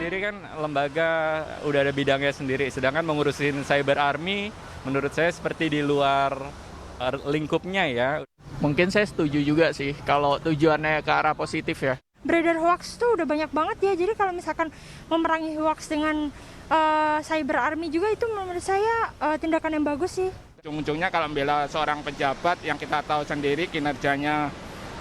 sendiri kan lembaga udah ada bidangnya sendiri, sedangkan mengurusin cyber army menurut saya seperti di luar lingkupnya ya. Mungkin saya setuju juga sih kalau tujuannya ke arah positif ya. Beredar hoax tuh udah banyak banget ya, jadi kalau misalkan memerangi hoax dengan cyber army juga itu menurut saya tindakan yang bagus sih. Ujung-ujungnya kalau membela seorang pejabat yang kita tahu sendiri kinerjanya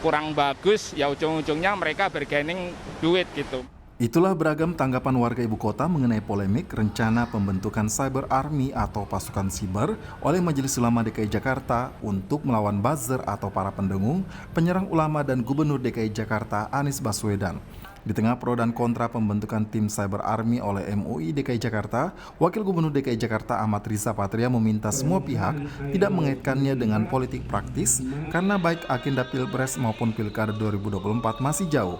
kurang bagus, ya ujung-ujungnya mereka bergaining duit gitu. Itulah beragam tanggapan warga ibu kota mengenai polemik rencana pembentukan Cyber Army atau pasukan siber oleh Majelis Ulama DKI Jakarta untuk melawan buzzer atau para pendengung, penyerang ulama dan Gubernur DKI Jakarta Anies Baswedan. Di tengah pro dan kontra pembentukan tim Cyber Army oleh MUI DKI Jakarta, Wakil Gubernur DKI Jakarta Ahmad Riza Patria meminta semua pihak tidak mengaitkannya dengan politik praktis karena baik agenda Pilpres maupun Pilkada 2024 masih jauh.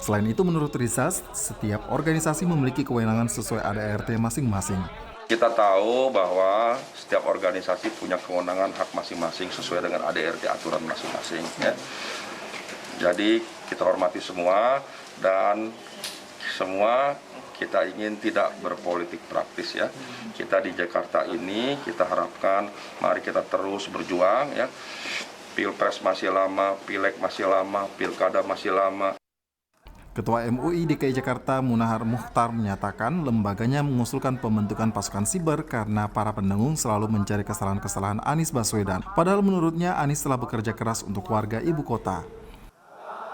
Selain itu, menurut Riza, setiap organisasi memiliki kewenangan sesuai ADART masing-masing. Kita tahu bahwa setiap organisasi punya kewenangan hak masing-masing sesuai dengan ADART aturan masing-masing. Ya. Jadi kita hormati semua dan semua kita ingin tidak berpolitik praktis ya. Kita di Jakarta ini kita harapkan mari kita terus berjuang ya. Pilpres masih lama, Pileg masih lama, Pilkada masih lama. Ketua MUI DKI Jakarta Munahar Mukhtar menyatakan lembaganya mengusulkan pembentukan pasukan siber karena para pendengung selalu mencari kesalahan-kesalahan Anies Baswedan. Padahal menurutnya Anies telah bekerja keras untuk warga ibu kota.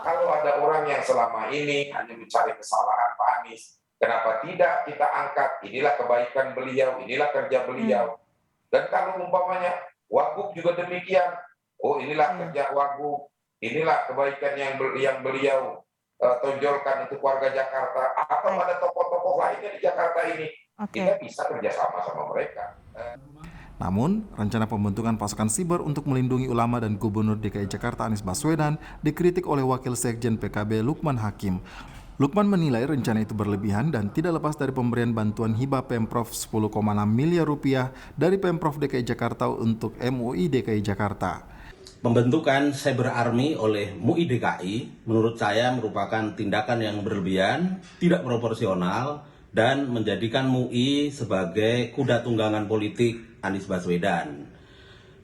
Kalau ada orang yang selama ini hanya mencari kesalahan Pak Anies, kenapa tidak kita angkat? Inilah kebaikan beliau, inilah kerja beliau. Dan kalau umpamanya Wagub juga demikian, oh inilah kerja Wagub, inilah kebaikan yang beliau tonjolkan untuk warga Jakarta atau ada tokoh-tokoh lainnya di Jakarta ini, kita bisa kerjasama sama mereka. Namun, rencana pembentukan pasukan siber untuk melindungi ulama dan Gubernur DKI Jakarta Anies Baswedan dikritik oleh Wakil Sekjen PKB Lukman Hakim. Lukman menilai rencana itu berlebihan dan tidak lepas dari pemberian bantuan hibah Pemprov 10,6 miliar rupiah dari Pemprov DKI Jakarta untuk MUI DKI Jakarta. Pembentukan Cyber Army oleh MUI DKI menurut saya merupakan tindakan yang berlebihan, tidak proporsional, dan menjadikan MUI sebagai kuda tunggangan politik Anies Baswedan.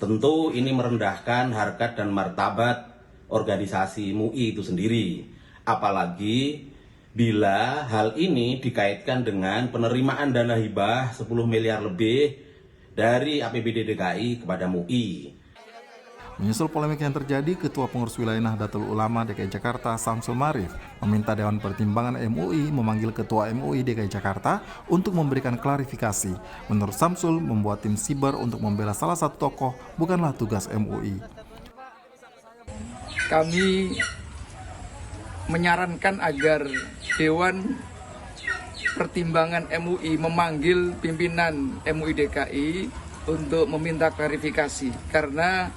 Tentu ini merendahkan harkat dan martabat organisasi MUI itu sendiri. Apalagi bila hal ini dikaitkan dengan penerimaan dana hibah 10 miliar lebih dari APBD DKI kepada MUI. Menyusul polemik yang terjadi, Ketua Pengurus Wilayah Nahdlatul Ulama DKI Jakarta Samsul Marif meminta Dewan Pertimbangan MUI memanggil Ketua MUI DKI Jakarta untuk memberikan klarifikasi. Menurut Samsul, membuat tim siber untuk membela salah satu tokoh bukanlah tugas MUI. Kami menyarankan agar Dewan Pertimbangan MUI memanggil pimpinan MUI DKI untuk meminta klarifikasi karena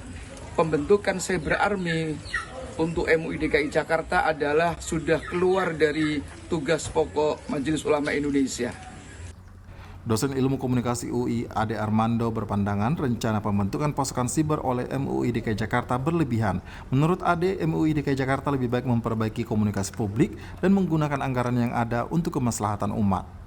pembentukan Cyber Army untuk MUI DKI Jakarta adalah sudah keluar dari tugas pokok Majelis Ulama Indonesia. Dosen Ilmu Komunikasi UI Ade Armando berpandangan rencana pembentukan pasukan siber oleh MUI DKI Jakarta berlebihan. Menurut Ade, MUI DKI Jakarta lebih baik memperbaiki komunikasi publik dan menggunakan anggaran yang ada untuk kemaslahatan umat.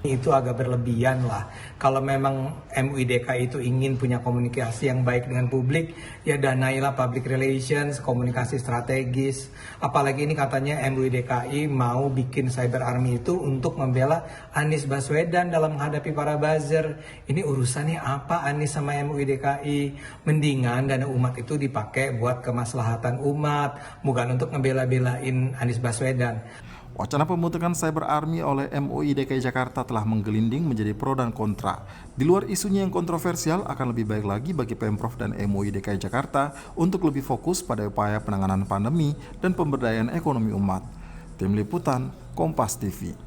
Itu agak berlebihan lah. Kalau memang MUI DKI itu ingin punya komunikasi yang baik dengan publik, ya danailah public relations, komunikasi strategis. Apalagi ini katanya MUI DKI mau bikin Cyber Army itu untuk membela Anies Baswedan dalam menghadapi para buzzer. Ini urusannya apa Anies sama MUI DKI? Mendingan dana umat itu dipakai buat kemaslahatan umat, bukan untuk ngebela-belain Anies Baswedan. Wacana pembentukan Cyber Army oleh MUI DKI Jakarta telah menggelinding menjadi pro dan kontra. Di luar isunya yang kontroversial, akan lebih baik lagi bagi Pemprov dan MUI DKI Jakarta untuk lebih fokus pada upaya penanganan pandemi dan pemberdayaan ekonomi umat. Tim Liputan, Kompas TV.